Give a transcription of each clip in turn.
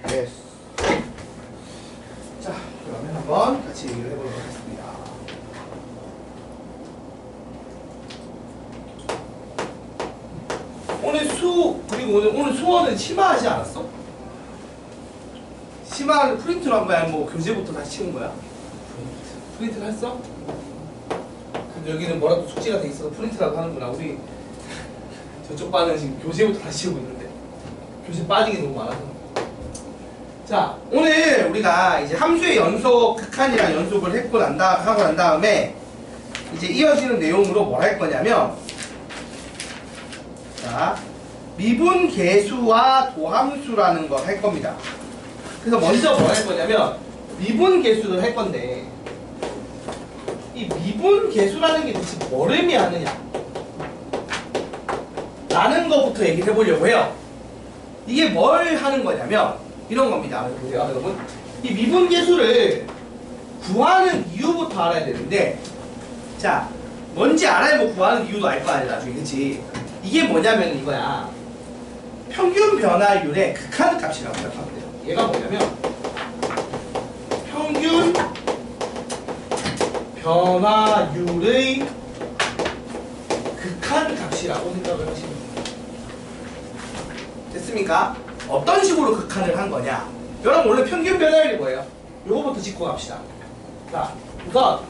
예스. 자, 그러면 한번 같이 얘기를 해보도록 하겠습니다. 그리고 오늘 수원은 심화하지 않았어? 심화를 프린트로 한 거야? 아니면 뭐 교재부터 다시 치운 거야? 프린트를 했어? 근데 여기는 뭐라도 숙지가 돼 있어서 프린트라고 하는구나. 우리 저쪽 반은 지금 교재부터 다시 치우고 있는데 교재 빠지게 너무 많아서. 자, 오늘 우리가 이제 함수의 연속, 극한이랑 연속을 하고 난 다음에 이제 이어지는 내용으로 뭘 할 거냐면, 자, 미분계수와 도함수라는 걸 할 겁니다. 그래서 먼저 뭘 할 거냐면 미분계수를 할 건데, 이 미분계수라는 게 도대체 뭘 의미하느냐 라는 것부터 얘기를 해보려고 해요. 이게 뭘 하는 거냐면 이런 겁니다. 보세요, 여러분. 이 미분계수를 구하는 이유부터 알아야 되는데, 자, 뭔지 알아야 뭐 구하는 이유도 알 거 아니야, 나중에. 그치? 이게 뭐냐면 이거야. 평균 변화율의 극한 값이라고 생각하면 돼요. 얘가 뭐냐면 평균 변화율의 극한 값이라고 생각을 하시면 돼요. 됐습니까? 어떤 식으로 극한을 한 거냐? 여러분, 원래 평균 변화율이 뭐예요? 요거부터 짚고 갑시다. 자, 우선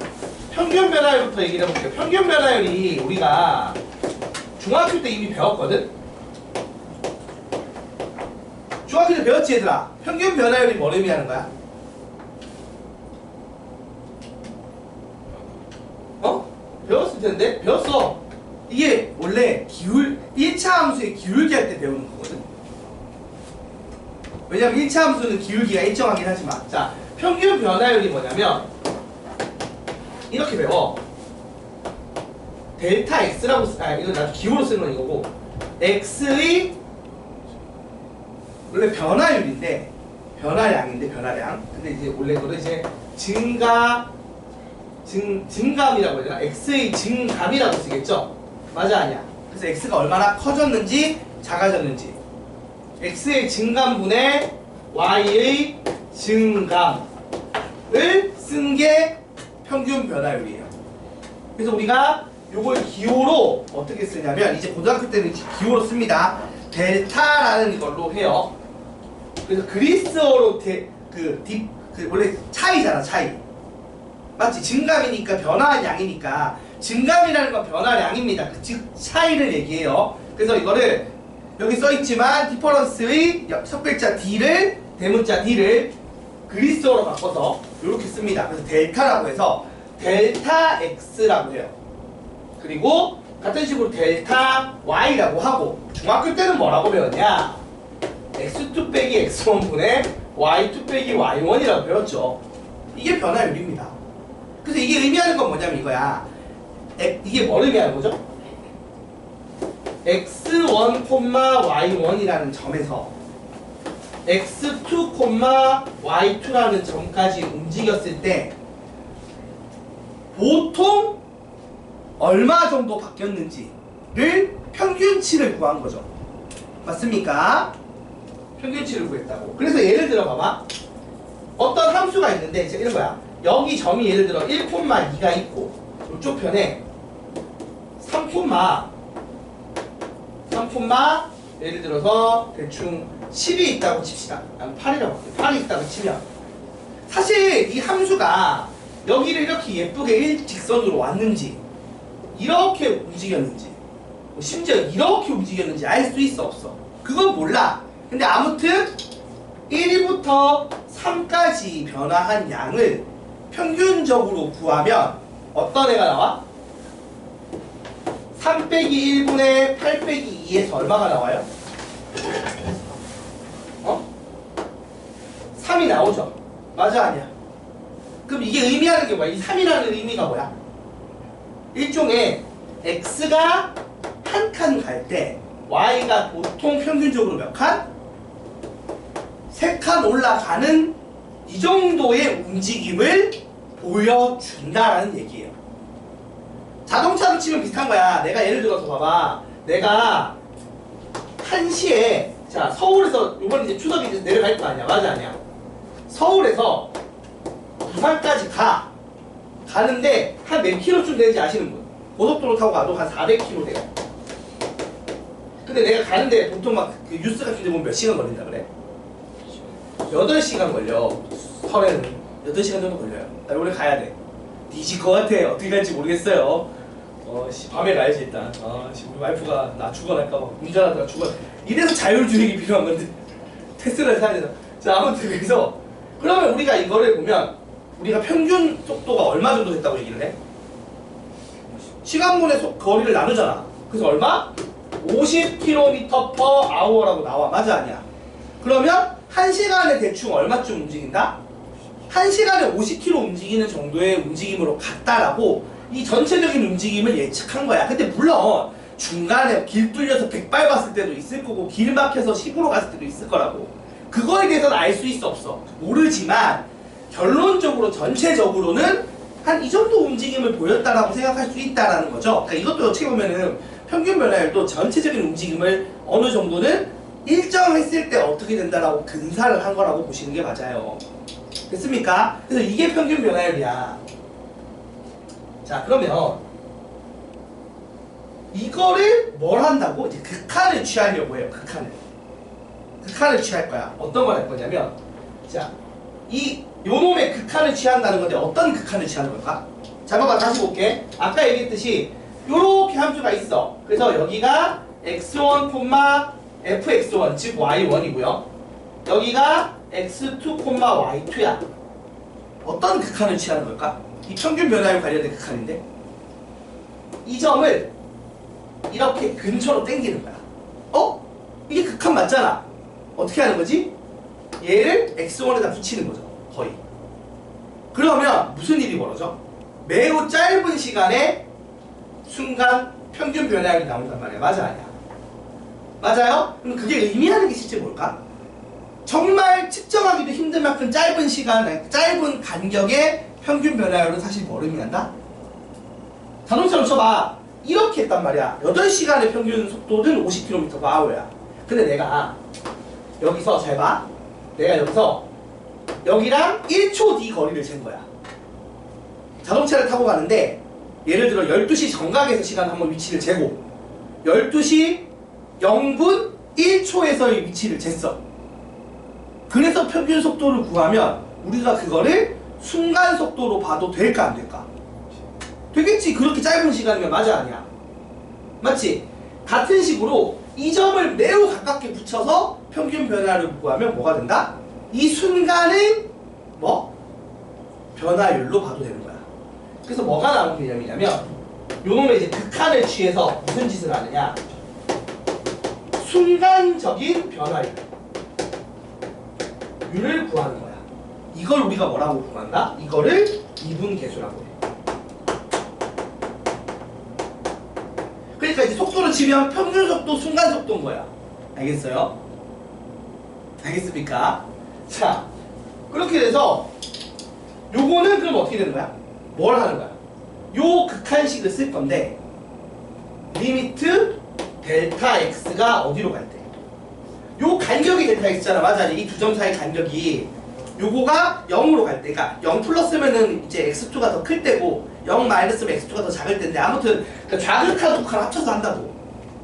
평균 변화율부터 얘기를 해볼게요. 평균 변화율이 우리가 중학교 때 이미 배웠거든? 중학교 때 배웠지, 얘들아? 평균 변화율이 뭘 의미하는 거야? 배웠을 텐데? 배웠어. 이게 원래 1차 함수의 기울기 할 때 배우는 거거든? 왜냐면 1차 함수는 기울기가 일정하긴 하지만, 자, 평균 변화율이 뭐냐면 이렇게 배워. 델타 x라고 이거 나도 기호로 쓰는 건 이거고, x의 원래 변화율인데 변화량인데 변화량. 근데 이제 원래 이거를 이제 증감이라고 해야 되나? x의 증감이라고 쓰겠죠? 맞아, 아니야? 그래서 x가 얼마나 커졌는지 작아졌는지, x의 증감분의 y의 증감을 쓴 게 평균 변화율이에요. 그래서 우리가 요걸 기호로 어떻게 쓰냐면, 이제 고등학교 때는 기호로 씁니다. 델타라는 걸로 해요. 그래서 그리스어로 원래 차이잖아, 차이. 맞지? 증감이니까 변화한 양이니까 증감이라는 건 변화량입니다. 즉 차이를 얘기해요. 그래서 이거를 여기 써있지만 디퍼런스의 섭글자 D를, 대문자 D를 그리스어로 바꿔서 이렇게 씁니다. 그래서 델타라고 해서 델타 X라고 해요. 그리고 같은 식으로 델타 Y라고 하고, 중학교 때는 뭐라고 배웠냐? X2 빼기 X1 분의 Y2 빼기 Y1이라고 배웠죠. 이게 변화율입니다. 그래서 이게 의미하는 건 뭐냐면 이거야. 이게 뭘 의미하는 거죠? X1, Y1이라는 점에서 X2, Y2라는 점까지 움직였을 때 보통 얼마 정도 바뀌었는지를 평균치를 구한 거죠. 맞습니까? 평균치를 구했다고. 그래서 예를 들어 봐봐. 어떤 함수가 있는데 이제 이런 거야. 여기 점이 예를 들어 1,2가 있고, 이쪽 편에 3, 예를 들어서 대충 10이 있다고 칩시다. 아니 8이라고 할게요. 8이 있다고 치면 사실 이 함수가 여기를 이렇게 예쁘게 일직선으로 왔는지, 이렇게 움직였는지, 심지어 이렇게 움직였는지 알 수 있어, 없어? 그건 몰라. 근데 아무튼 1부터 3까지 변화한 양을 평균적으로 구하면 어떤 애가 나와? 3 빼기 1분의 8 빼기 2에서 얼마가 나와요? 3이 나오죠? 맞아, 아니야? 그럼 이게 의미하는 게 뭐야? 이 3이라는 의미가 뭐야? 일종의 x가 한 칸 갈 때 y가 보통 평균적으로 몇 칸? 3칸 올라가는 이 정도의 움직임을 보여준다라는 얘기예요. 자동차로 치면 비슷한 거야. 내가 예를 들어서 봐봐. 내가 1시에 자, 서울에서 이번 이제 추석이 이제 내려갈 거 아니야. 맞아 아니야? 서울에서 부산까지 가는데 한 몇 킬로쯤 되는지 아시는 분? 고속도로 타고 가도 한 400km 돼요. 근데 내가 가는데 보통 막 그 뉴스 같은 데 보면 몇 시간 걸린다 그래? 8시간 걸려. 설에는 8시간 정도 걸려요. 나 오늘 가야 돼. 뒤질 것 같아. 어떻게 갈지 모르겠어요. 밤에 가야지 일단. 우리 와이프가 나 죽어날까봐 운전하다가 죽어. 이래서 자율주행이 필요한 건데 테슬라를 사야 되나? 자, 아무튼 그래서 그러면 우리가 이거를 보면 우리가 평균 속도가 얼마 정도 됐다고 얘기를 해? 시간분의 거리를 나누잖아. 그래서 얼마? 50km/h라고 나와. 맞아 아니야? 그러면 1시간에 대충 얼마쯤 움직인다? 1시간에 50km 움직이는 정도의 움직임으로 갔다라고 이 전체적인 움직임을 예측한 거야. 근데 물론 중간에 길 뚫려서 100 밟았을 때도 있을 거고 길 막혀서 10으로 갔을 때도 있을 거라고. 그거에 대해서는 알 수 있어 없어? 모르지만 결론적으로 전체적으로는 한 이 정도 움직임을 보였다라고 생각할 수 있다라는 거죠. 그러니까 이것도 어떻게 보면은 평균 변화율도 전체적인 움직임을 어느 정도는 일정했을 때 어떻게 된다라고 근사를 한 거라고 보시는 게 맞아요. 됐습니까? 그래서 이게 평균 변화율이야. 자, 그러면 이거를 뭘 한다고? 이제 극한을 취하려고 해요. 극한을 취할 거야. 어떤 걸 할 거냐면, 자, 요놈의 극한을 취한다는 건데 어떤 극한을 취하는 걸까? 자, 봐봐. 다시 볼게. 아까 얘기했듯이 요렇게 함수가 있어. 그래서 여기가 x1, fx1 즉 y1이고요. 여기가 x2, y2야. 어떤 극한을 취하는 걸까? 이 평균 변화율 관련된 극한인데 이 점을 이렇게 근처로 당기는 거야. 이게 극한 맞잖아. 어떻게 하는 거지? 얘를 x1에다 붙이는 거죠. 거의. 그러면 무슨 일이 벌어져? 매우 짧은 시간에 순간 평균 변화율이 나온단 말이야. 맞아 아니야? 맞아요? 그럼 그게 의미하는 게 실제 뭘까? 정말 측정하기도 힘든 만큼 짧은 시간, 짧은 간격의 평균 변화율은 사실 뭘 의미한다? 자동차로 쳐봐. 이렇게 했단 말이야. 8시간의 평균 속도는 50km/h야. 근데 내가 여기서 잘 봐. 내가 여기서 여기랑 1초 뒤 거리를 잰 거야. 자동차를 타고 가는데 예를 들어 12시 정각에서 시간 한번 위치를 재고 12시 0분 1초에서의 위치를 쟀어. 그래서 평균 속도를 구하면 우리가 그거를 순간 속도로 봐도 될까 안 될까? 되겠지. 그렇게 짧은 시간이면. 맞아 아니야? 맞지? 같은 식으로 이 점을 매우 가깝게 붙여서 평균 변화를 구하면 뭐가 된다? 이 순간은 뭐? 변화율로 봐도 되는 거야. 그래서 뭐가 나오는 개념이냐면 요놈의 이제 극한을 취해서 무슨 짓을 하느냐? 순간적인 변화율을 구하는 거야. 이걸 우리가 뭐라고 구한다? 이거를 이분계수라고 해. 그러니까 이제 속도를 치면 평균 속도, 순간 속도인 거야. 알겠어요? 알겠습니까? 자, 그렇게 돼서 요거는 그럼 어떻게 되는 거야? 뭘 하는 거야? 요 극한식을 쓸 건데 리미트 델타 x가 어디로 갈 때? 요 간격이 델타 x잖아. 맞아. 이 두 점 사이 간격이 요거가 0으로 갈 때, 그러니까 0 플러스면은 이제 x2가 더 클 때고 0 마이너스면 x2가 더 작을 텐데 아무튼 그러니까 좌극한 우극한 합쳐서 한다고.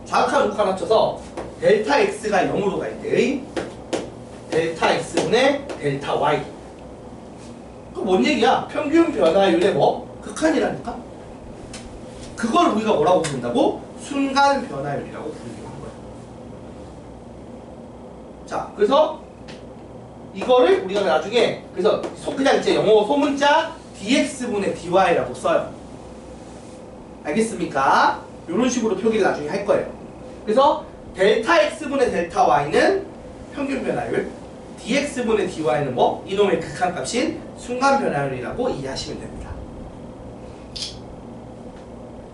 좌극한 우극한 합쳐서 델타 x가 0으로 갈 때의 델타 x분의 델타 y. 그 뭔 얘기야? 평균 변화율의 뭐? 극한이라니까? 그걸 우리가 뭐라고 부른다고? 순간 변화율이라고 부르기로 한 거야. 자, 그래서 이거를 우리가 나중에 그래서 그냥 이제 영어 소문자 dx분의 dy라고 써요. 알겠습니까? 이런 식으로 표기를 나중에 할 거예요. 그래서 델타 x분의 델타 y는 평균 변화율, dx분의 dy는 뭐? 이놈의 극한값인 순간 변화율이라고 이해하시면 됩니다.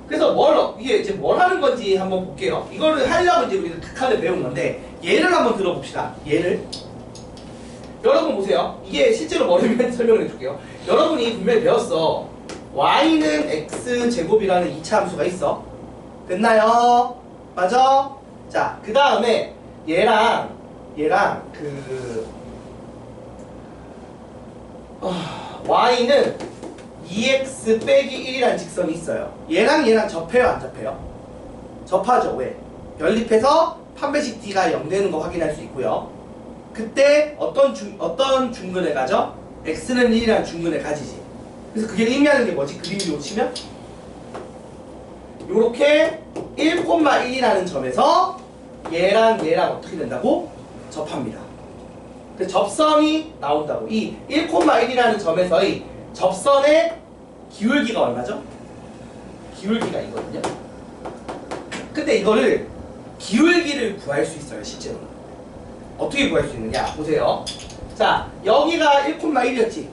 그래서 이게 이제 뭘 하는 건지 한번 볼게요. 이거를 하려고 이제 우리가 극한을 배운 건데 예를 한번 들어봅시다. 예를. 여러분 보세요. 이게 실제로 머리면 설명을 해줄게요. 여러분이 분명히 배웠어. y는 x제곱이라는 2차 함수가 있어. 됐나요? 맞아? 자, 그 다음에 얘랑 얘랑 y는 2x 빼기 1이라는 직선이 있어요. 얘랑 얘랑 접해요, 안 접해요? 접하죠. 왜? 연립해서 판별식 d가 0 되는 거 확인할 수 있고요. 그때 어떤 중근을 가져? x는 1이라는 중근을 가지지. 그래서 그게 의미하는 게 뭐지? 그림으로 치면 요렇게 1,1이라는 점에서 얘랑 얘랑 어떻게 된다고? 접합니다. 그래서 접선이 나온다고. 이 1,1이라는 점에서의 접선의 기울기가 얼마죠? 기울기가 이거든요. 근데 이거를 기울기를 구할 수 있어요, 실제로는. 어떻게 구할 수 있느냐? 보세요. 자, 여기가 1,1이었지.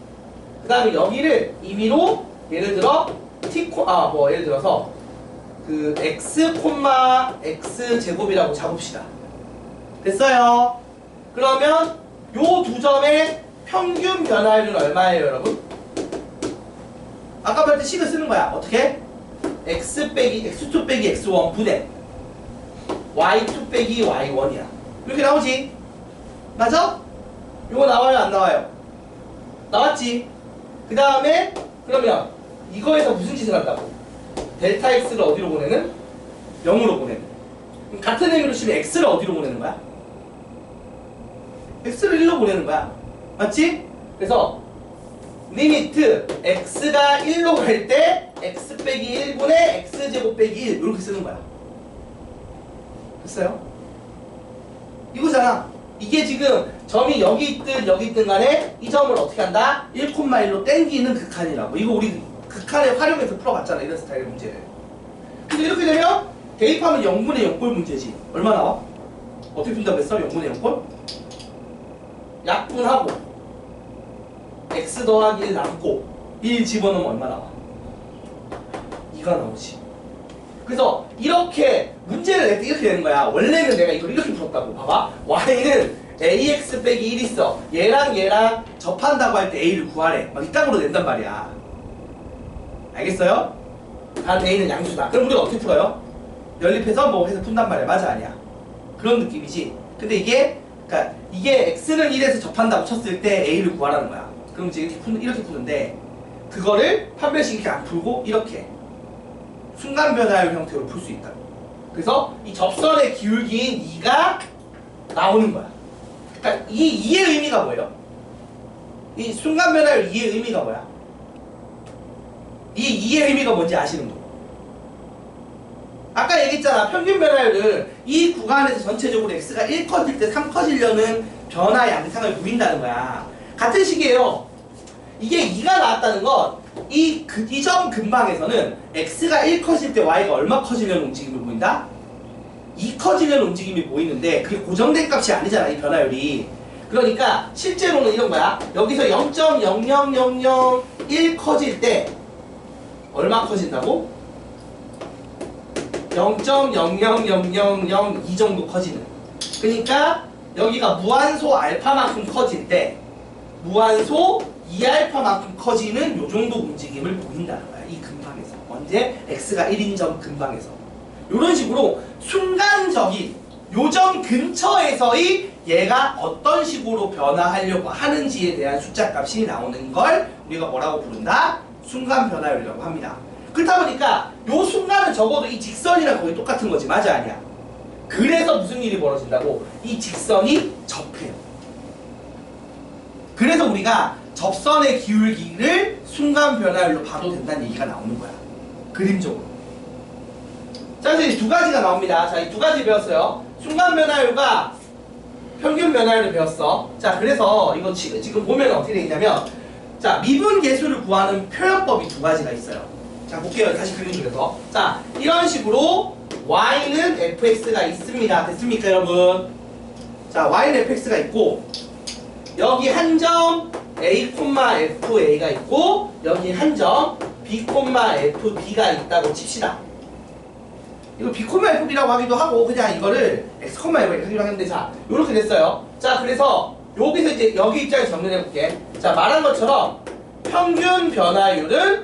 그 다음에 여기를 임의로 예를 들어 예를 들어서 그 x, 제곱이라고 잡읍시다. 됐어요? 그러면 요 두 점의 평균 변화율은 얼마예요, 여러분? 아까 말할 때 식을 쓰는 거야. 어떻게? x2 빼기 x1 분의 y2 빼기 y1이야. 이렇게 나오지? 맞아? 요거 나와요, 안 나와요? 나왔지? 그 다음에 그러면 이거에서 무슨 짓을 한다고? 델타 x를 어디로 보내는? 0으로 보내는. 그럼 같은 의미로 치면 x를 어디로 보내는 거야? x를 1로 보내는 거야. 맞지? 그래서 리미트 x가 1로 갈 때 x 빼기 1분의 x제곱 빼기 1 이렇게 쓰는 거야. 됐어요? 이거잖아. 이게 지금 점이 여기 있든 간에 이 점을 어떻게 한다? 1,1로 땡기는 극한이라고. 이거 우리 극한에 활용해서 풀어봤잖아, 이런 스타일의 문제를. 근데 이렇게 되면 대입하면 0분의 0꼴 문제지. 얼마 나와? 어떻게 푼다고 했어? 0분의 0꼴? 약분하고 x 더하기 1 남고 1 집어넣으면 얼마 나와? 2가 나오지. 그래서 이렇게 문제를 낼 때 이렇게 되는 거야. 원래는 내가 이걸 이렇게 풀었다고. 봐봐. y는 ax 빼기 1 있어. 얘랑 얘랑 접한다고 할 때 a를 구하래. 막 이따구로 낸단 말이야. 알겠어요? 단 a는 양수다. 그럼 우리가 어떻게 풀어요? 연립해서 뭐 해서 푼단 말이야. 맞아, 아니야? 그런 느낌이지. 근데 이게 x는 1에서 접한다고 쳤을 때 a를 구하라는 거야. 그럼 이제 이렇게 푸는데 그거를 판별식 이렇게 안 풀고 이렇게 순간 변화율 형태로 풀 수 있다. 그래서 이 접선의 기울기인 2가 나오는 거야. 그러니까 이 2의 의미가 뭐예요? 이 순간 변화율 2의 의미가 뭐야? 이 2의 의미가 뭔지 아시는 분? 아까 얘기했잖아. 평균 변화율은 이 구간에서 전체적으로 x가 1 커질 때 3 커지려는 변화 양상을 보인다는 거야. 같은 식이에요. 이게 2가 나왔다는 건 이 점 근방에서는 x가 1 커질 때 y가 얼마 커지려는 움직임을 보인다? 2 커지려는 움직임이 보이는데 그게 고정된 값이 아니잖아, 이 변화율이. 그러니까 실제로는 이런 거야. 여기서 0.00001 커질 때 얼마 커진다고? 0.00002 정도 커지는. 그러니까 여기가 무한소 알파만큼 커질 때 무한소 2알파만큼 커지는 요 정도 움직임을 보인다는 거야. 이 근방에서. 언제? x가 1인 점 근방에서. 요런 식으로 순간적인 요점 근처에서의 얘가 어떤 식으로 변화하려고 하는지에 대한 숫자 값이 나오는 걸 우리가 뭐라고 부른다? 순간 변화율이라고 합니다. 그렇다 보니까 요 순간은 적어도 이 직선이랑 거의 똑같은 거지. 맞아, 아니야? 그래서 무슨 일이 벌어진다고? 이 직선이 접해요. 그래서 우리가 접선의 기울기를 순간 변화율로 봐도 된다는 얘기가 나오는 거야. 그림적으로. 자, 그래서 이 두 가지가 나옵니다. 자, 이 두 가지 배웠어요. 순간 변화율과 평균 변화율을 배웠어. 자, 그래서 이거 지금 보면 어떻게 되어 있냐면, 자, 미분 계수를 구하는 표현법이 두 가지가 있어요. 자, 볼게요. 다시 그림 그려서. 자, 이런 식으로 y는 fx가 있습니다. 됐습니까, 여러분? 자, y는 fx가 있고, 여기 한 점 a, fa가 있고, 여기 한 점 b, fb가 있다고 칩시다. 이거 b, fb라고 하기도 하고, 그냥 이거를 x, f 이렇게 하기도 하는데, 자, 요렇게 됐어요. 자, 그래서 여기서 이제 여기 입장에서 정리해 볼게. 자, 말한 것처럼 평균 변화율은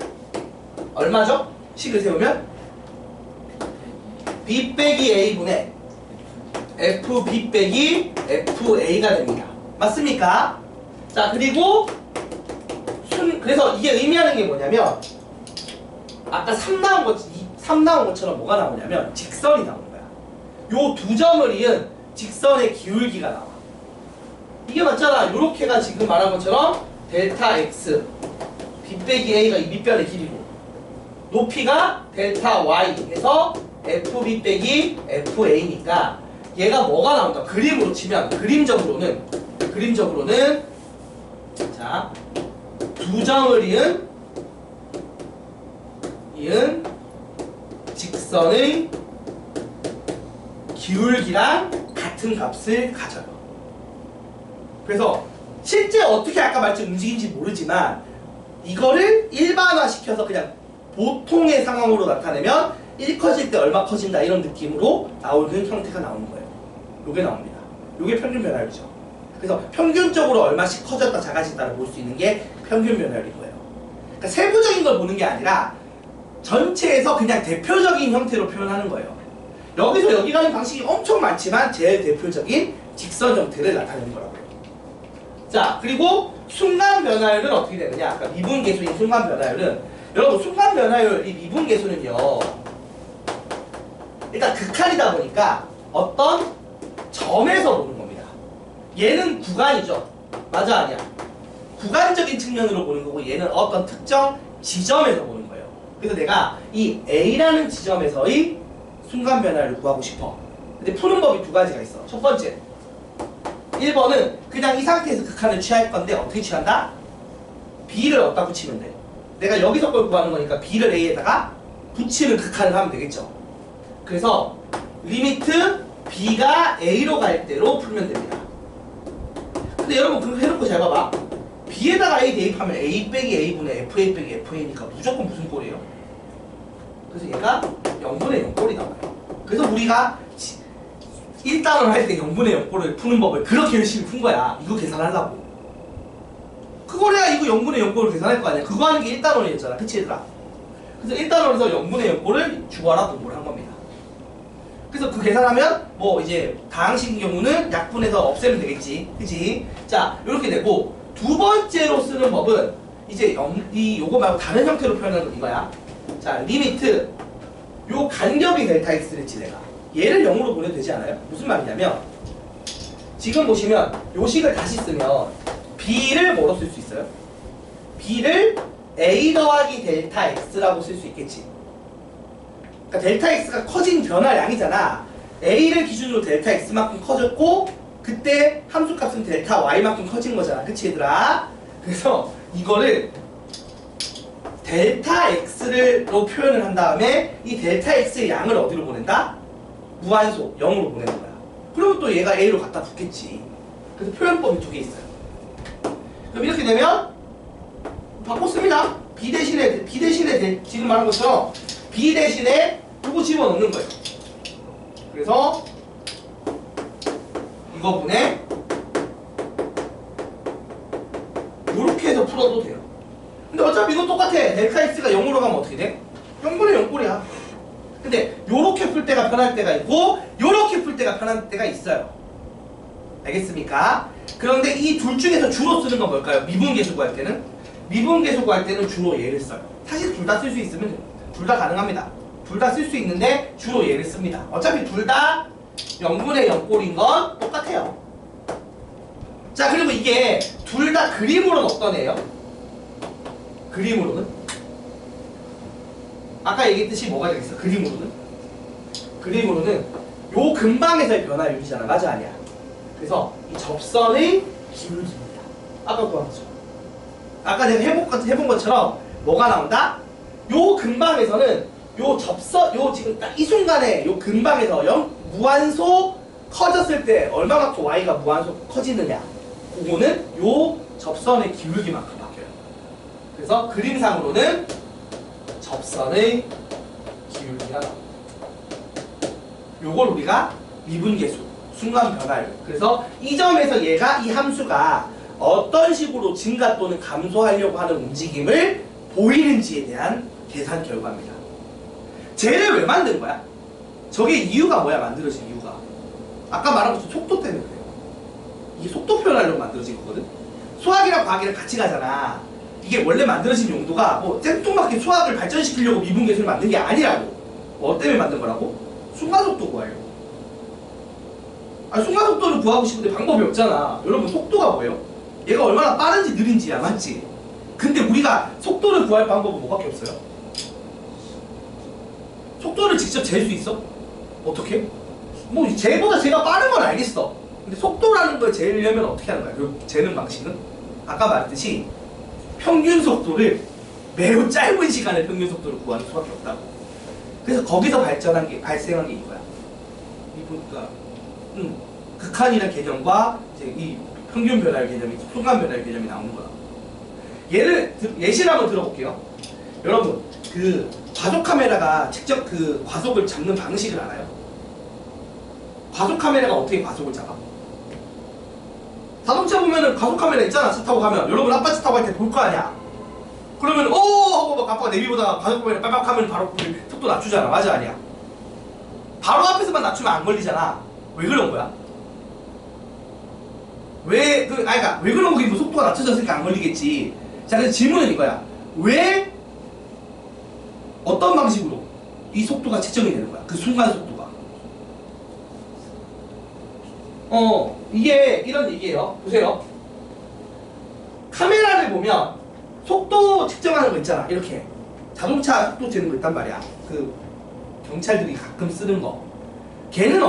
얼마죠? 식을 세우면 b 빼기 a분의 FB 빼기 FA가 됩니다. 맞습니까? 자, 그리고 그래서 이게 의미하는 게 뭐냐면 아까 3 나온 것처럼 뭐가 나오냐면 직선이 나오는 거야. 요 두 점을 이은 직선의 기울기가 나와. 이게 맞잖아. 요렇게가 지금 말한 것처럼 델타 x b 빼기 a가 이 밑변의 길이고 높이가 델타 y 해서 fb 빼기 fa니까 얘가 뭐가 나온다. 그림으로 치면 그림적으로는 자, 두 점을 이은 직선의 기울기랑 같은 값을 가져요. 그래서 실제 어떻게 아까 말했지 움직인지 모르지만 이거를 일반화시켜서 그냥 보통의 상황으로 나타내면 1 커질 때 얼마 커진다 이런 느낌으로 나오는 형태가 나오는 거예요. 요게 나옵니다. 요게 평균 변화율이죠. 그래서 평균적으로 얼마씩 커졌다 작아진다를 볼 수 있는 게 평균 변화율인 거예요. 그러니까 세부적인 걸 보는 게 아니라 전체에서 그냥 대표적인 형태로 표현하는 거예요. 여기서 여기 가는 방식이 엄청 많지만 제일 대표적인 직선 형태를 나타내는 거라고요. 자, 그리고 순간 변화율은 어떻게 되느냐? 아까 미분계수인 순간 변화율은 여러분 순간 변화율 이 미분계수는요 일단 극한이다 보니까 어떤 점에서 보는 겁니다. 얘는 구간이죠. 맞아 아니야? 구간적인 측면으로 보는 거고 얘는 어떤 특정 지점에서 보는 거예요. 그래서 내가 이 A라는 지점에서의 순간 변화를 구하고 싶어. 근데 푸는 법이 두 가지가 있어. 첫 번째 1번은 그냥 이 상태에서 극한을 취할 건데 어떻게 취한다? B를 어디다 붙이면 돼. 내가 여기서 걸 구하는 거니까 B를 A에다가 붙이는 극한을 하면 되겠죠. 그래서 리미트 B가 A로 갈 때로 풀면 됩니다. 근데 여러분 그거 해놓고 잘 봐봐. B에다가 A 대입하면 A 빼기 A분의 FA 빼기 FA니까 무조건 무슨 꼴이에요? 그래서 얘가 0분의 0꼴이 나와요. 그래서 우리가 1단원 할 때 0분의 0꼴을 푸는 법을 그렇게 열심히 푼 거야. 이거 계산하려고. 그걸 해야 이거 0분의 0꼴을 계산할 거 아니야. 그거 하는 게 1단원이었잖아. 그치 얘들아? 그래서 1단원에서 0분의 0꼴을 주어라 공부를 한 겁니다. 그래서 그 계산하면 뭐 이제 다항식인 경우는 약분해서 없애면 되겠지. 그치? 자, 이렇게 되고 두 번째로 쓰는 법은 이제 요거 말고 다른 형태로 표현하는 건 이거야. 자, 리미트 요 간격이 델타 x를 했지 내가. 얘를 0으로 보내도 되지 않아요? 무슨 말이냐면 지금 보시면 요 식을 다시 쓰면 b를 뭐로 쓸 수 있어요? b를 a 더하기 델타 x라고 쓸 수 있겠지. 그러니까 델타 x가 커진 변화량이잖아. a를 기준으로 델타 x만큼 커졌고 그때 함수값은 델타 y만큼 커진 거잖아. 그치 얘들아? 그래서 이거를 델타 x로 표현을 한 다음에 이 델타 x의 양을 어디로 보낸다? 무한소 0으로 보내는 거야. 그러면 또 얘가 a로 갖다 붙겠지. 그래서 표현법이 두 개 있어요. 그럼 이렇게 되면 바꿨습니다. b 대신에 지금 말한 것처럼 b 대신에 요거 집어넣는 거예요. 그래서 이거 분에 요렇게 해서 풀어도 돼요. 근데 어차피 이거 똑같아. 델타 x가 0으로 가면 어떻게 돼? 0분의 0꼴이야. 근데 요렇게 풀 때가 편할 때가 있고 요렇게 풀 때가 편할 때가 있어요. 알겠습니까? 그런데 이 둘 중에서 주로 쓰는 건 뭘까요? 미분계수 구할 때는? 미분계수 구할 때는 주로 얘를 써요. 사실 둘 다 쓸 수 있으면 둘 다 가능합니다. 둘 다 쓸 수 있는데 주로 얘를 씁니다. 어차피 둘 다 0분의 0꼴인 건 똑같아요. 자, 그리고 이게 둘 다 그림으로는 어떤 애예요? 그림으로는? 아까 얘기했듯이 뭐가 되겠어? 그림으로는 요 근방에서의 변화율이잖아. 맞아 아니야? 그래서 이 접선의 기울기입니다. 아까 구한 거죠. 아까 내가 해본 것처럼 뭐가 나온다? 요 근방에서는 요 지금 딱 이 순간에 요 근방에서 무한소 커졌을 때 얼마만큼 y가 무한소 커지느냐, 그거는 요 접선의 기울기만큼 바뀌어요. 그래서 그림상으로는 접선의 기울기가 나옵니다. 요걸 우리가 미분계수, 순간 변화율. 그래서 이 점에서 이 함수가 어떤 식으로 증가 또는 감소하려고 하는 움직임을 보이는지에 대한 계산 결과입니다. 쟤를 왜 만든 거야? 저게 이유가 뭐야? 만들어진 이유가. 아까 말한 것처럼 속도 때문에 그래요. 이게 속도 표현하려고 만들어진 거거든. 수학이랑 과학이랑 같이 가잖아. 이게 원래 만들어진 용도가 뭐 생뚱맞게 수학을 발전시키려고 미분계수를 만든 게 아니라고. 뭐 때문에 만든 거라고? 순간속도 구하려고. 아, 순간속도를 구하고 싶은데 방법이 없잖아. 여러분 속도가 뭐예요? 얘가 얼마나 빠른지 느린지야, 맞지? 근데 우리가 속도를 구할 방법은 뭐밖에 없어요? 속도를 직접 잴 수 있어? 어떻게? 뭐 쟤보다 쟤가 빠른 건 알겠어. 근데 속도라는 걸 재려면 어떻게 하는 거야? 그 재는 방식은? 아까 말했듯이 평균 속도를 매우 짧은 시간에 평균 속도를 구하는 수밖에 없다고. 그래서 거기서 발생한 게 이거야. 이 보니까 극한이라는 개념과 이제 이 평균 변화율 개념이 순간 변화율 개념이 나오는 거야. 예시를 한번 들어볼게요. 여러분 그 과속 카메라가 직접 그 과속을 잡는 방식을 알아요? 과속 카메라가 어떻게 과속을 잡아? 자동차 보면은 과속 카메라 있잖아. 차 타고 가면 여러분 아빠 차 타고 갈 때 볼 거 아니야. 그러면 오 하고 막 아빠가 내비보다 과속 카메라 빨빨 하면 바로 속도 낮추잖아. 맞아 아니야? 바로 앞에서만 낮추면 안 걸리잖아. 왜 그런 거야? 그러니까 왜 그런 거긴 뭐 속도가 낮춰졌으니까 안 걸리겠지. 자, 그래서 질문은 이거야. 왜 어떤 방식으로 이 속도가 측정이 되는 거야? 그 순간 속도가. 이게 이런 얘기예요. 보세요. 카메라를 보면 속도 측정하는 거 있잖아. 이렇게 자동차 속도 재는 거 있단 말이야. 그 경찰들이 가끔 쓰는 거. 걔는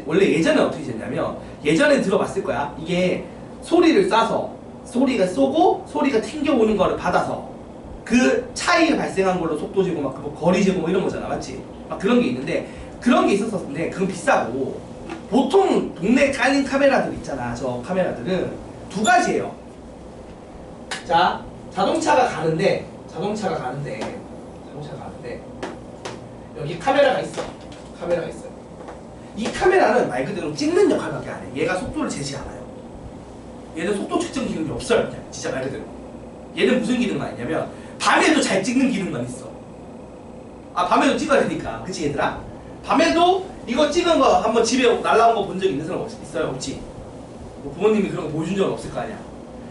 원래 예전에 어떻게 쟀냐면, 예전에 들어봤을 거야. 이게 소리를 쏴서 소리가 쏘고 소리가 튕겨오는 거를 받아서 그 차이가 발생한 걸로 속도 재고 막 뭐 거리 재고 뭐 이런 거잖아. 맞지? 막 그런 게 있는데, 그런 게 있었었는데 그건 비싸고, 보통 동네에 깔린 카메라들 있잖아. 저 카메라들은 두 가지예요. 자, 자동차가 가는데 여기 카메라가 있어. 이 카메라는 말 그대로 찍는 역할밖에 안 해. 얘가 속도를 재지 않아요. 얘는 속도 측정 기능이 없어요. 그냥 진짜 말 그대로. 얘는 무슨 기능만 있냐면 밤에도 잘 찍는 기능만 있어. 아, 밤에도 찍어야 되니까. 그치 얘들아? 밤에도 이거 찍은 거 한번 집에 날라온 거 본 적 있는 사람 있어요? 없지? 뭐 부모님이 그런 거 보여준 적은 없을 거 아니야.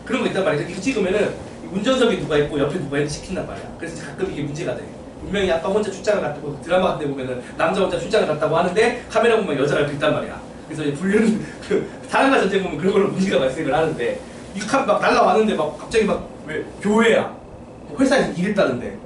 그런 거 있단 말이야. 이거 찍으면은 운전석에 누가 있고 옆에 누가 있는지 시킨단 말이야. 그래서 가끔 이게 문제가 돼. 분명히 아빠 혼자 출장을 갔다고, 드라마 같은 데 보면은 남자 혼자 출장을 갔다고 하는데 카메라 보면 여자가 옆에 있단 말이야. 그래서 이제 불륜 사랑과 전쟁 보면 그런 걸로 문제가 발생을 하는데, 이 막 날라왔는데 막 갑자기 막 왜 교회야, 회사에서 일했다는데,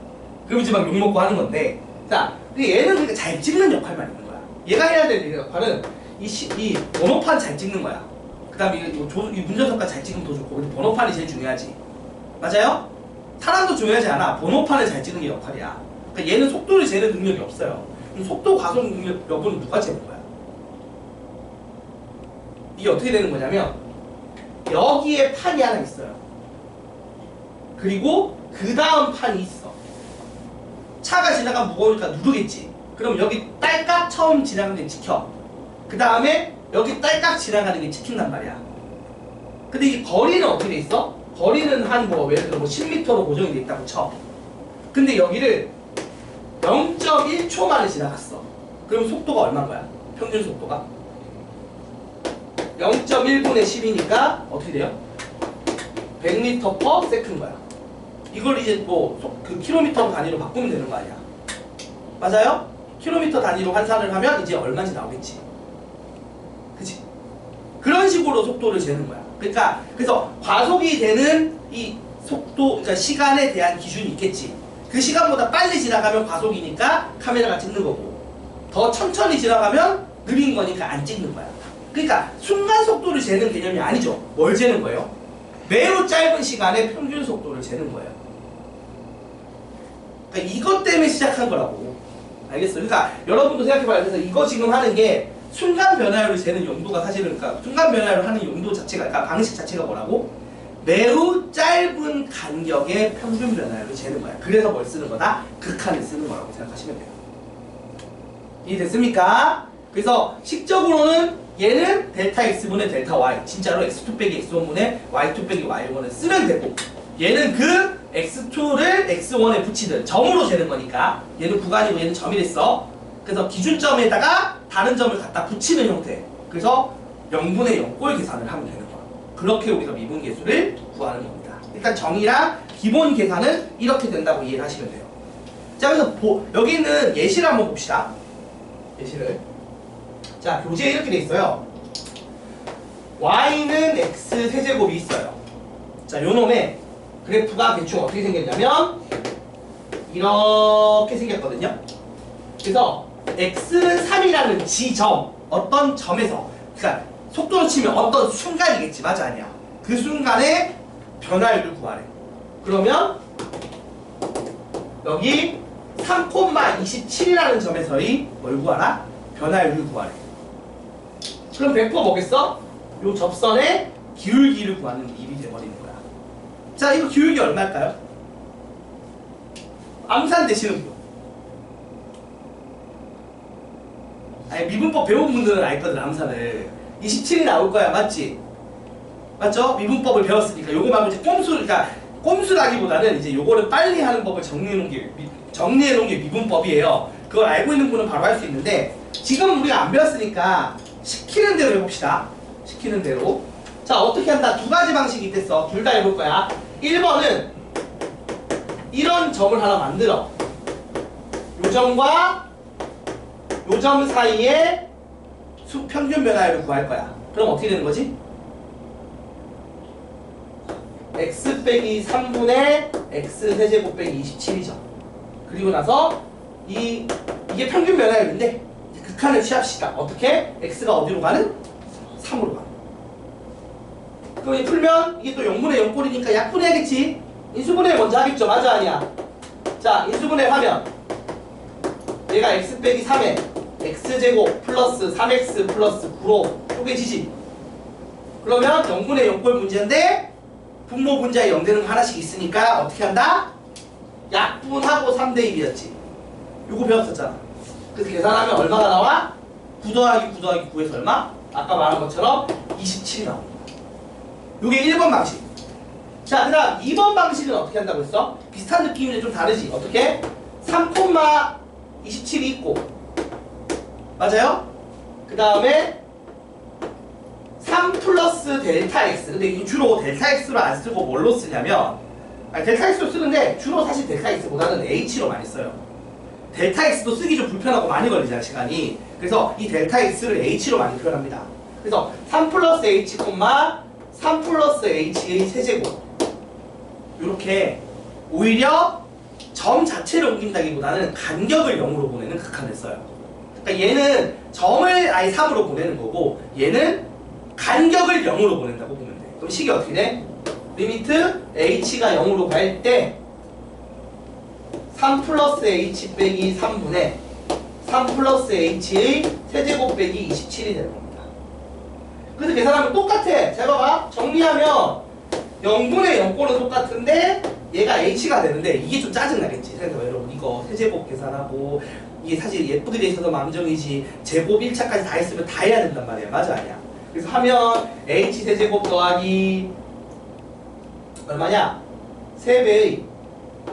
그럼 이제 막 욕먹고 하는 건데. 자, 근데 얘는 그러니까 잘 찍는 역할만 있는 거야. 얘가 해야 될 역할은 이 번호판 잘 찍는 거야. 그 다음에 이 운전석까지 잘 찍으면 더 좋고, 근데 번호판이 제일 중요하지. 맞아요? 사람도 중요하지 않아. 번호판을 잘 찍는 게 역할이야. 그러니까 얘는 속도를 재는 능력이 없어요. 그럼 속도 과속 능력 여부는 누가 재는 거야? 이게 어떻게 되는 거냐면, 여기에 판이 하나 있어요. 그리고 그 다음 판이 있어. 차가 지나가면 무거우니까 누르겠지. 그럼 여기 딸깍 처음 지나가는 게 찍혀. 그 다음에 여기 딸깍 지나가는 게 찍힌단 말이야. 근데 이 거리는 어떻게 돼 있어? 거리는 한 뭐 예를 들어 뭐 10m로 고정이 돼 있다고 쳐. 근데 여기를 0.1초 만에 지나갔어. 그럼 속도가 얼마인 거야? 평균 속도가 0.1분의 10이니까 어떻게 돼요? 100m/s 거야. 이걸 이제 뭐 그 킬로미터 단위로 바꾸면 되는 거 아니야. 맞아요? 킬로미터 단위로 환산을 하면 이제 얼마인지 나오겠지. 그치? 그런 식으로 속도를 재는 거야. 그러니까 그래서 과속이 되는 이 속도, 그러니까 시간에 대한 기준이 있겠지. 그 시간보다 빨리 지나가면 과속이니까 카메라가 찍는 거고, 더 천천히 지나가면 느린 거니까 안 찍는 거야. 그러니까 순간 속도를 재는 개념이 아니죠. 뭘 재는 거예요? 매우 짧은 시간에 평균 속도를 재는 거예요. 그러니까 이것 때문에 시작한 거라고. 알겠어? 그러니까 여러분도 생각해봐요. 그래서 이거 지금 하는 게 순간 변화율을 재는 용도가 사실은, 그러니까 순간 변화율을 하는 용도 자체가, 그러니까 방식 자체가 뭐라고? 매우 짧은 간격의 평균 변화율을 재는 거야. 그래서 뭘 쓰는 거다? 극한을 쓰는 거라고 생각하시면 돼요. 이해됐습니까? 그래서 식적으로는 얘는 델타 x분의 델타 y, 진짜로 x2 빼기 x1분의 y2 빼기 y1을 쓰면 되고, 얘는 그 x2를 x1에 붙이든 점으로 재는 거니까, 얘는 구간이고 얘는 점이 됐어. 그래서 기준점에다가 다른 점을 갖다 붙이는 형태, 그래서 0분의 0꼴 계산을 하면 되는 거야. 그렇게 우리가 미분계수를 구하는 겁니다. 일단 정의랑 기본 계산은 이렇게 된다고 이해를 하시면 돼요. 자, 그래서 여기 있는 예시를 한번 봅시다. 예시를. 자, 교재에 이렇게 돼 있어요. y는 x 세제곱이 있어요. 자, 요 놈의 그래프가 대충 어떻게 생겼냐면 이렇게 생겼거든요. 그래서 x는 3이라는 지점, 어떤 점에서, 그러니까 속도로 치면 어떤 순간이겠지, 맞아 아니야? 그 순간에 변화율을 구하래. 그러면 여기 3,27이라는 점에서의 뭘 구하라? 변화율을 구하래. 그럼 베프가 뭐겠어? 요 접선의 기울기를 구하는 일이 돼버리는 거야. 자, 이거 기울기 얼마일까요? 암산 되시는 분. 아니, 미분법 배운 분들은 알거든, 암산을. 27이 나올 거야, 맞지? 맞죠? 미분법을 배웠으니까. 요거 말고 이제 그러니까 꼼수라기보다는 이제 요거를 빨리 하는 법을 정리해 놓은 게 미분법이에요. 그걸 알고 있는 분은 바로 할 수 있는데, 지금 우리가 안 배웠으니까 시키는 대로 해봅시다. 시키는 대로. 자, 어떻게 한다? 두 가지 방식이 있겠어. 둘 다 해볼 거야. 1번은 이런 점을 하나 만들어. 요 점과 요 점 사이에 수평균 변화율을 구할 거야. 그럼 어떻게 되는 거지? x 빼기 3분의 x 세제곱 빼기 27이죠. 그리고 나서 이게 평균 변화율인데 극한을 취합시다. 어떻게? x가 어디로 가는? 3으로 가는. 그럼 풀면 이게 또 0분의 0꼴이니까 약분해야겠지. 인수분해 먼저 하겠죠. 맞아 아니야? 자, 인수분해 하면 얘가 x 빼기 3에 x제곱 플러스 3x 플러스 9로 쪼개지지. 그러면 0분의 0꼴 문제인데 분모 분자에 0 되는 거 하나씩 있으니까 어떻게 한다? 약분하고 3대 1이었지. 요거 배웠었잖아. 그래서 계산하면 얼마가 나와? 9 더하기 9 더하기 9에서 얼마? 아까 말한 것처럼 27이 나옵니다. 요게 1번 방식. 자, 그 다음 2번 방식은 어떻게 한다고 했어? 비슷한 느낌인데 좀 다르지. 어떻게? 3,27이 있고, 맞아요? 그 다음에 3 플러스 델타 x. 근데 이거 주로 델타 x로 안 쓰고 뭘로 쓰냐면, 델타 x로 쓰는데 주로 사실 델타 x보다는 h로 많이 써요. 델타 x도 쓰기 좀 불편하고 많이 걸리잖아, 시간이. 그래서 이 델타 x를 h로 많이 표현합니다. 그래서 3 플러스 h, 3 플러스 h의 세제곱. 이렇게 오히려 점 자체를 옮긴다기보다는 간격을 0으로 보내는 극한을 써요. 그러니까 얘는 점을 아예 3으로 보내는 거고, 얘는 간격을 0으로 보낸다고 보면 돼. 그럼 식이 어떻게 돼? 리미트 h가 0으로 갈 때 3 플러스 h 빼기 3분의 3 플러스 h의 세제곱 빼기 27이 되는 겁니다. 그래서 계산하면 똑같아. 잘 봐봐. 정리하면 0분의 0꼴은 똑같은데 얘가 h가 되는데 이게 좀 짜증나겠지. 생각해봐 여러분. 이거 세제곱 계산하고 이게 사실 예쁘게 돼 있어서 망정이지 제곱 1차까지 다 했으면 다 해야 된단 말이야. 맞아 아니야? 그래서 하면 h 세제곱 더하기 얼마냐? 3배의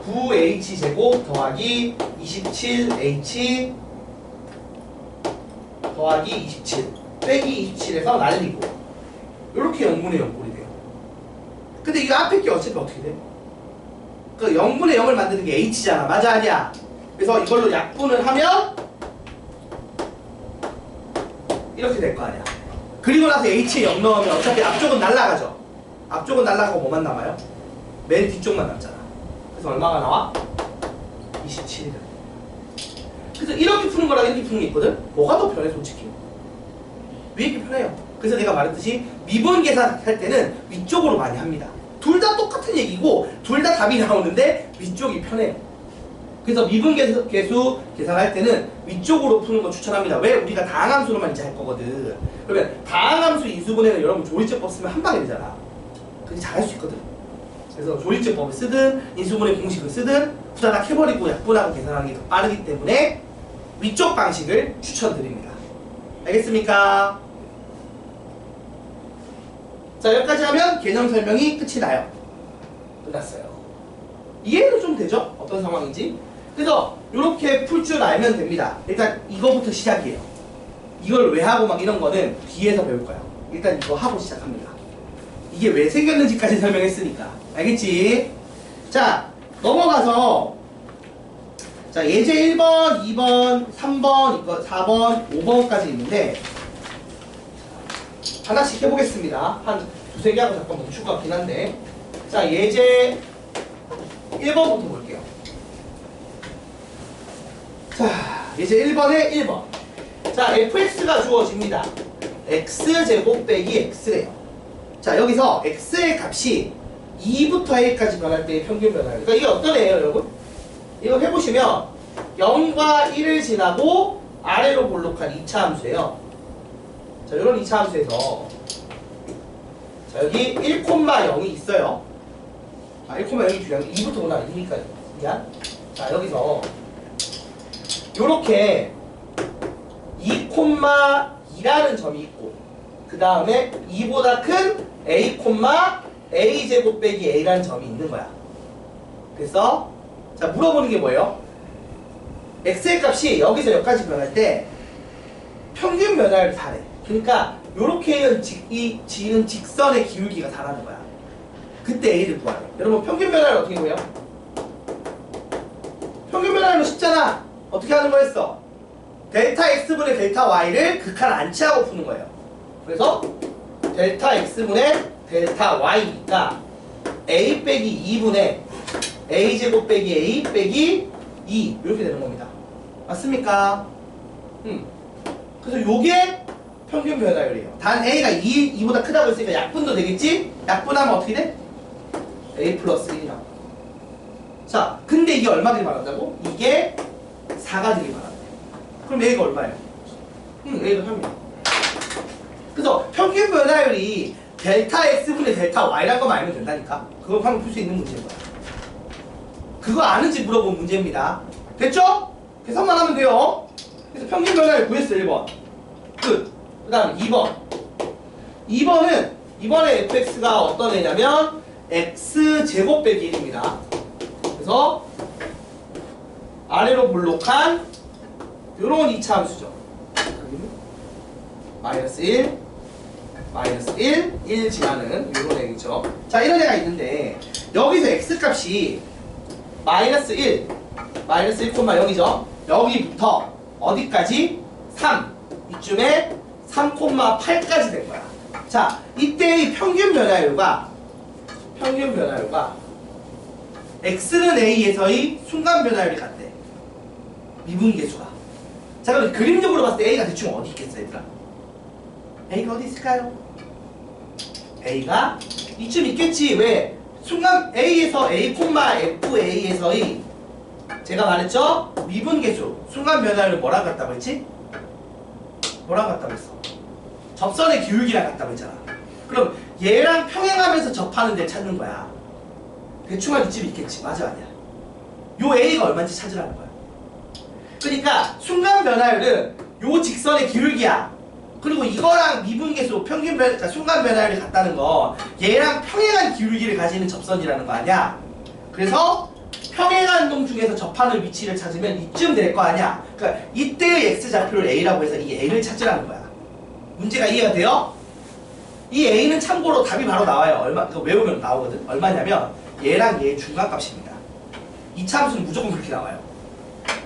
9h 제곱 더하기 27h 더하기 27 빼기 27에서 날리고 이렇게 0분의 0꼴이 돼요. 근데 이거 앞에 게 어차피 어떻게 돼? 그 0분의 0을 만드는 게 h잖아. 맞아 아니야? 그래서 이걸로 약분을 하면 이렇게 될 거 아니야. 그리고 나서 h에 0 넣으면 어차피 앞쪽은 날아가죠. 앞쪽은 날아가고 뭐만 남아요? 맨 뒤쪽만 남잖아. 그래서 얼마가 나와? 27이다. 그래서 이렇게 푸는 거랑 이렇게 푸는 게 있거든? 뭐가 더 편해 솔직히? 왜 이렇게 편해요? 그래서 내가 말했듯이 미분 계산할 때는 위쪽으로 많이 합니다. 둘 다 똑같은 얘기고 둘 다 답이 나오는데 위쪽이 편해요. 그래서 미분 계수 계산할 때는 위쪽으로 푸는 거 추천합니다. 왜? 우리가 다항함수로만 이제 할 거거든. 그러면 다항함수 인수분해는 여러분 조리제법 쓰면 한 방에 되잖아. 그게 잘할 수 있거든. 그래서 조리제법을 쓰든 인수분해 공식을 쓰든 후다닥 해버리고 약분하고 계산하는 게 더 빠르기 때문에 위쪽 방식을 추천드립니다. 알겠습니까? 자, 여기까지 하면 개념 설명이 끝이 나요. 끝났어요. 이해는 좀 되죠? 어떤 상황인지. 그래서 이렇게 풀 줄 알면 됩니다. 일단 이거부터 시작이에요. 이걸 왜 하고 막 이런 거는 뒤에서 배울 거야. 일단 이거 하고 시작합니다. 이게 왜 생겼는지까지 설명했으니까. 알겠지? 자, 넘어가서 자, 예제 1번, 2번, 3번, 4번, 5번까지 있는데 하나씩 해보겠습니다. 한 두세 개 하고 잠깐 멈출 것 같긴 한데. 자, 예제 1번부터 볼게요. 자, 예제 1번에 1번. 자, fx가 주어집니다. x제곱 빼기 x래요. 자, 여기서 x의 값이 2부터 a까지 변할 때의 평균 변화예요. 그러니까 이게 어떤 애예요, 여러분? 이거 해보시면 0과 1을 지나고 아래로 볼록한 2차 함수예요. 자, 이런 2차 함수에서 자, 여기 1,0이 있어요. 아, 1,0이 중요한 게 2부터 보나 2니까 미안. 자, 여기서 요렇게 2,2라는 점이 있고 그 다음에 2보다 큰 a, a제곱 빼기 a라는 점이 있는 거야. 그래서 자, 물어보는 게 뭐예요? x의 값이 여기서 여기까지 변할 때 평균 변화를 다래. 그러니까 요렇게 지는 직선의 기울기가 다라는 거야. 그때 a를 구하래. 여러분 평균 변화를 어떻게 구해요? 평균 변화는 쉽잖아. 어떻게 하는 거였어? 델타 x분의 델타 y를 극한 안치하고 푸는 거예요. 그래서 델타 x분의 델타 y니까 a 빼기 2분의 a제곱 빼기 a 빼기 2 이렇게 되는 겁니다. 맞습니까? 그래서 요게 평균 변화율이에요. 단 a가 2보다 크다고 했으니까 약분도 되겠지? 약분하면 어떻게 돼? a 플러스 1이라고. 자, 근데 이게 얼마 되기 바란다고? 이게 4가 되기 바란다. 그럼 a가 얼마예요? a가 3이야. 그래서 평균 변화율이 델타 x분의 델타 y라는 것만 알면 된다니까? 그거 방금 풀 수 있는 문제인 거야. 그거 아는지 물어본 문제입니다. 됐죠? 계산만 하면 돼요. 그래서 평균 변화율 구했어. 1번 끝. 그 다음 2번. 2번은 이번에 fx가 어떤 애냐면 x제곱 빼기 1입니다. 그래서 아래로 볼록한 요런 2차 함수죠. 마이너스 1, 마이너스 1, 1 지나는 요런 애겠죠. 자, 이런 애가 있는데 여기서 x값이 마이너스 1, 마이너스 1,0이죠. 여기부터 어디까지? 3. 이쯤에 3,8까지 된 거야. 자, 이때의 평균 변화율과 x는 a에서의 순간 변화율이 같대. 미분계수가. 자, 그럼 그림적으로 봤을 때 a가 대충 어디 있겠어, 얘들아? a가 어디 있을까요? a가 이쯤 있겠지. 왜? 순간 a에서 a, fa에서의 제가 말했죠? 미분계수 순간 변화율을 뭐랑 같다고 했지? 뭐랑 같다고 했어? 접선의 기울기랑 같다고 했잖아. 그럼 얘랑 평행하면서 접하는 데를 찾는 거야. 대충 한 이쯤 있겠지. 맞아, 아니야? 요 a가 얼마인지 찾으라는 거야. 그러니까 순간 변화율은 요 직선의 기울기야. 그리고 이거랑 미분계수 평균 변, 그러니까 순간 변화율이 같다는 거 얘랑 평행한 기울기를 가지는 접선이라는 거 아니야? 그래서 평행한 동 중에서 접하는 위치를 찾으면 이쯤 될 거 아니야? 그러니까 이때의 x좌표를 a라고 해서 이 a를 찾으라는 거야. 문제가 이해가 돼요? 이 a는 참고로 답이 바로 나와요. 얼마, 이거 외우면 나오거든. 얼마냐면 얘랑 얘의 중간값입니다. 이 참수는 무조건 그렇게 나와요.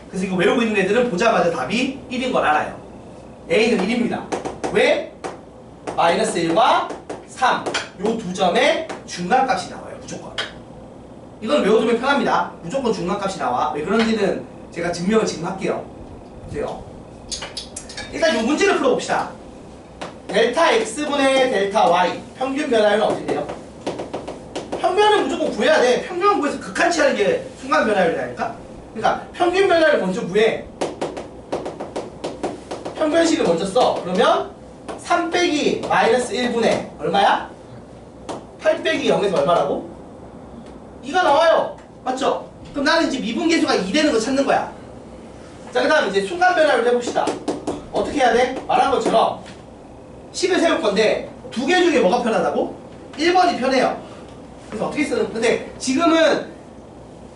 그래서 이거 외우고 있는 애들은 보자마자 답이 1인 걸 알아요. a는 1입니다. 왜? 마이너스 1과 3 요 두 점의 중간값이 나와요. 무조건. 이건 외워두면 편합니다. 무조건 중간값이 나와. 왜 그런지는 제가 증명을 지금 할게요. 보세요. 일단 이 문제를 풀어봅시다. 델타 x분의 델타 y 평균 변화율은 어떻게 돼요? 평균은 무조건 구해야 돼. 평균을 구해서 극한치하는 게 순간 변화율이라니까? 그러니까 평균 변화를 먼저 구해. 평균식을 먼저 써. 그러면 3 빼기 마이너스 1분의 얼마야? 8 빼기 0에서 얼마라고? 2가 나와요. 맞죠? 그럼 나는 이제 미분계수가 2 되는 거 찾는 거야. 자, 그 다음 이제 순간 변화를 해봅시다. 어떻게 해야 돼? 말한 것처럼 식을 세울 건데 두 개 중에 뭐가 편하다고? 1번이 편해요. 그래서 어떻게 쓰는? 근데 지금은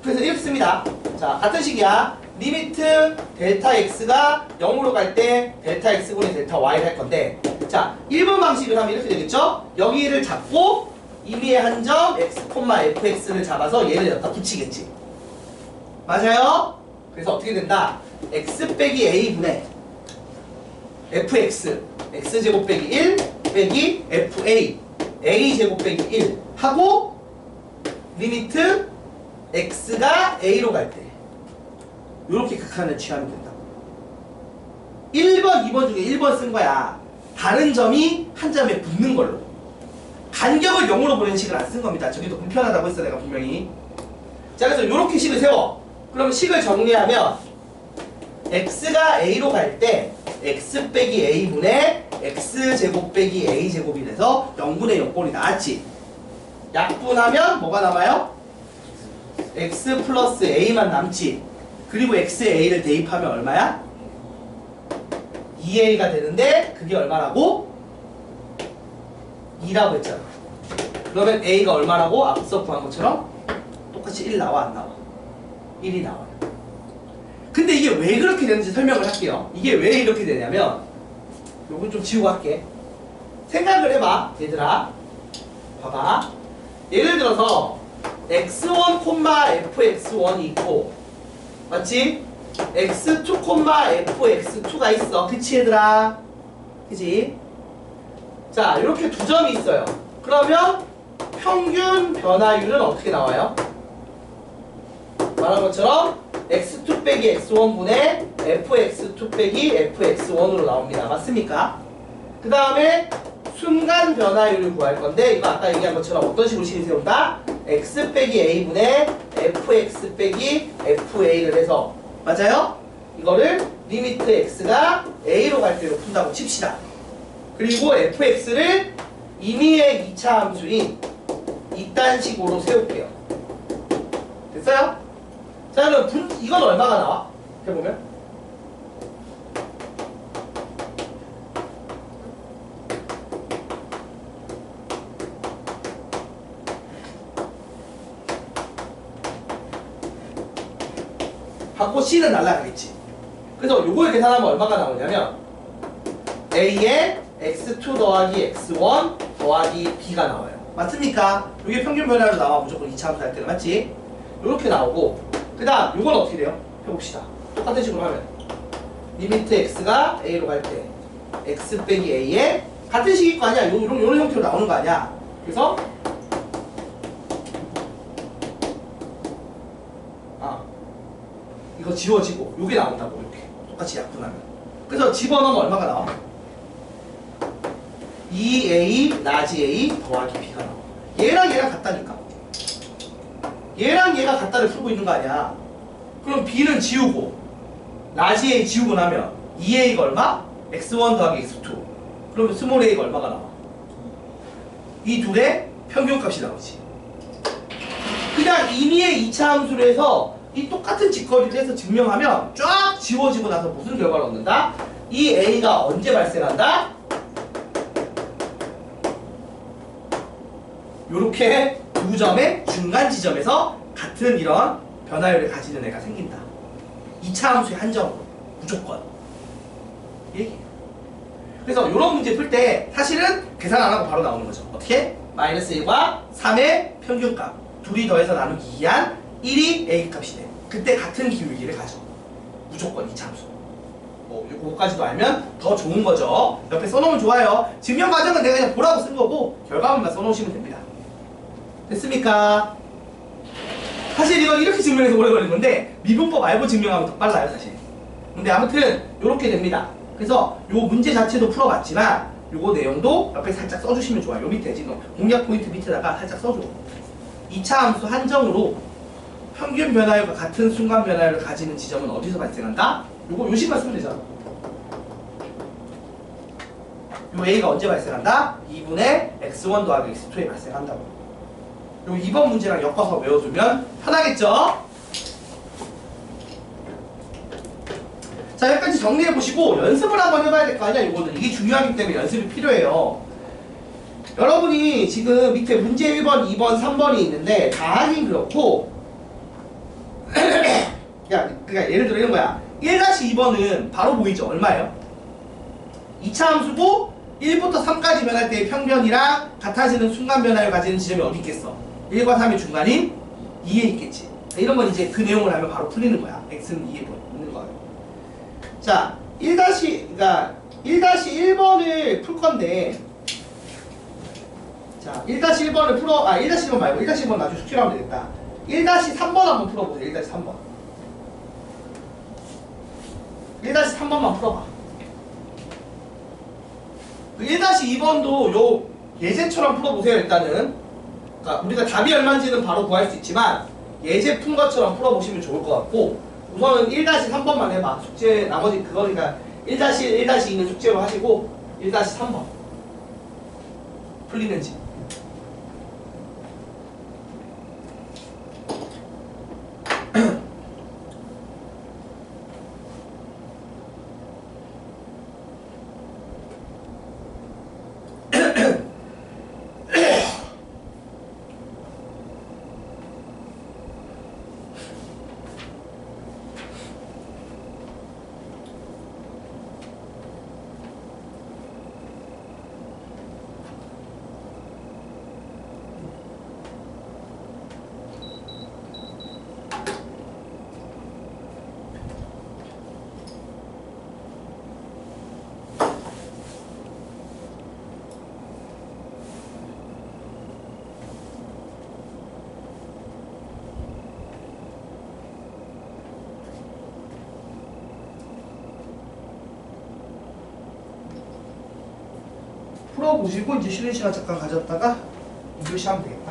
그래서 이렇게 씁니다. 자, 같은 식이야. 리미트 델타 x가 0으로 갈 때 델타 x분의 델타 y를 할 건데, 자 1번 방식을 하면 이렇게 되겠죠? 여기를 잡고 임의의 한 점 x, fx를 잡아서 얘를 여기다 붙이겠지. 맞아요? 그래서 어떻게 된다? x 빼기 a분의 fx, x제곱 빼기 1 빼기 fa, a제곱 빼기 1 하고 리미트 x가 a로 갈 때 이렇게 극한을 취하면 된다. 1번, 2번 중에 1번 쓴 거야. 다른 점이 한 점에 붙는 걸로. 간격을 0으로 보내는 식을 안 쓴 겁니다. 저기 더 불편하다고 했어 내가 분명히. 자, 그래서 이렇게 식을 세워. 그럼 식을 정리하면 x가 a로 갈 때 x 빼기 a분의 x제곱 빼기 a제곱이 돼서 0분의 0꼴이 나왔지. 약분하면 뭐가 남아요? x 플러스 a만 남지. 그리고 x에 a를 대입하면 얼마야? 2a가 되는데 그게 얼마라고? 2라고 했잖아. 그러면 a가 얼마라고? 앞서 구한 것처럼 똑같이 1 나와 안 나와? 1이 나와요. 근데 이게 왜 그렇게 되는지 설명을 할게요. 이게 왜 이렇게 되냐면 요건 좀 지우고 할게. 생각을 해봐 얘들아. 봐봐. 예를 들어서 x1, fx1이 있고 맞지? x2, fx2가 있어. 그치 얘들아? 그치? 자 이렇게 두 점이 있어요. 그러면 평균 변화율은 어떻게 나와요? 말한 것처럼 x2 빼기 x1분의 fx2 빼기 fx1으로 나옵니다. 맞습니까? 그 다음에 순간 변화율을 구할 건데 이거 아까 얘기한 것처럼 어떤 식으로 식을 세운다? x 빼기 a분의 fx 빼기 fa를 해서 맞아요? 이거를 리미트 x가 a로 갈 때로 푼다고 칩시다. 그리고 fx를 임의의 2차 함수인 이딴 식으로 세울게요. 됐어요? 자 그럼 이건 얼마가 나와? 해보면 받고 C는 날라가겠지. 그래서 요걸 계산하면 얼마가 나오냐면 A에 x2 더하기 x1 더하기 b가 나와요. 맞습니까? 이게 평균 변화로 나와. 무조건 2차 함수 할 때는 맞지? 요렇게 나오고 그 다음 요건 어떻게 돼요? 해봅시다. 똑같은 식으로 하면 리미트 x가 a로 갈 때 x 빼기 a에 같은 식일 거 아니야. 요런 형태로 나오는 거 아니야. 그래서 이거 지워지고 요게 나온다고. 이렇게 똑같이 약분하면. 그래서 집어넣으면 얼마가 나와? 2a 나지 a 더하기 b가 나와. 얘랑 얘랑 같다니까. 얘랑 얘가 같다를 풀고 있는 거 아니야. 그럼 b는 지우고 나지 a 지우고 나면 2a가 얼마? x1 더하기 x2. 그러면 스몰 a가 얼마가 나와? 이 둘의 평균값이 나오지. 그냥 임의의 2차 함수로 해서 이 똑같은 짓거리를 해서 증명하면 쫙 지워지고 나서 무슨 결과를 얻는다? 이 A가 언제 발생한다? 요렇게 두 점의 중간 지점에서 같은 이런 변화율을 가지는 애가 생긴다. 2차 함수의 한정으로 무조건 얘기해요. 그래서 이런 문제 풀 때 사실은 계산 안 하고 바로 나오는 거죠. 어떻게? 마이너스 1과 3의 평균값 둘이 더해서 나누기 2한 1이 A 값이 돼. 그때 같은 기울기를 가져. 무조건 2차 함수. 요거까지도 알면 더 좋은 거죠. 옆에 써놓으면 좋아요. 증명 과정은 내가 그냥 보라고 쓴 거고 결과물만 써놓으시면 됩니다. 됐습니까? 사실 이건 이렇게 증명해서 오래 걸린 건데 미분법 알고 증명하면 더 빨라요 사실. 근데 아무튼 요렇게 됩니다. 그래서 요 문제 자체도 풀어봤지만 요거 내용도 옆에 살짝 써주시면 좋아요. 요 밑에 지금 공략 포인트 밑에다가 살짝 써줘. 2차 함수 한정으로 평균 변화율과 같은 순간 변화율을 가지는 지점은 어디서 발생한다? 요거 요식만 쓰면 되잖아. 요 A가 언제 발생한다? 2분의 x1 더하기 x2에 발생한다고. 요 2번 문제랑 엮어서 외워두면 편하겠죠? 자, 여기까지 정리해보시고 연습을 한번 해봐야 될 거 아니야, 이거는. 이게 중요하기 때문에 연습이 필요해요. 여러분이 지금 밑에 문제 1번, 2번, 3번이 있는데 다 하긴 그렇고 그러니까 예를 들어 이런 거야. 1-2번은 바로 보이죠? 얼마예요? 2차 함수고 1부터 3까지 변할 때의 평변이랑 같아지는 순간 변화를 가지는 지점이 어디 있겠어? 1과 3의 중간인 2에 있겠지. 이런 건 이제 그 내용을 알면 바로 풀리는 거야. x는 2에 있는 거예요. 자, 1-1번을 풀 건데, 자, 1-1번을 1-1번 말고 1-1번 나중에 숙제로 하면 되겠다. 1-3번 한번 풀어보세요. 1-3번. 1-3번만 풀어봐. 그 1-2번도 요 예제처럼 풀어보세요. 일단은. 그러니까 우리가 답이 얼마인지는 바로 구할 수 있지만 예제 푼 것처럼 풀어보시면 좋을 것 같고, 우선은 1-3번만 해봐. 숙제 나머지 그거니까 1-1, 1-2는 숙제로 하시고 1-3번 풀리는지. 풀어보시고 이제 쉬는 시간 잠깐 가졌다가 2교시 하면 되겠다.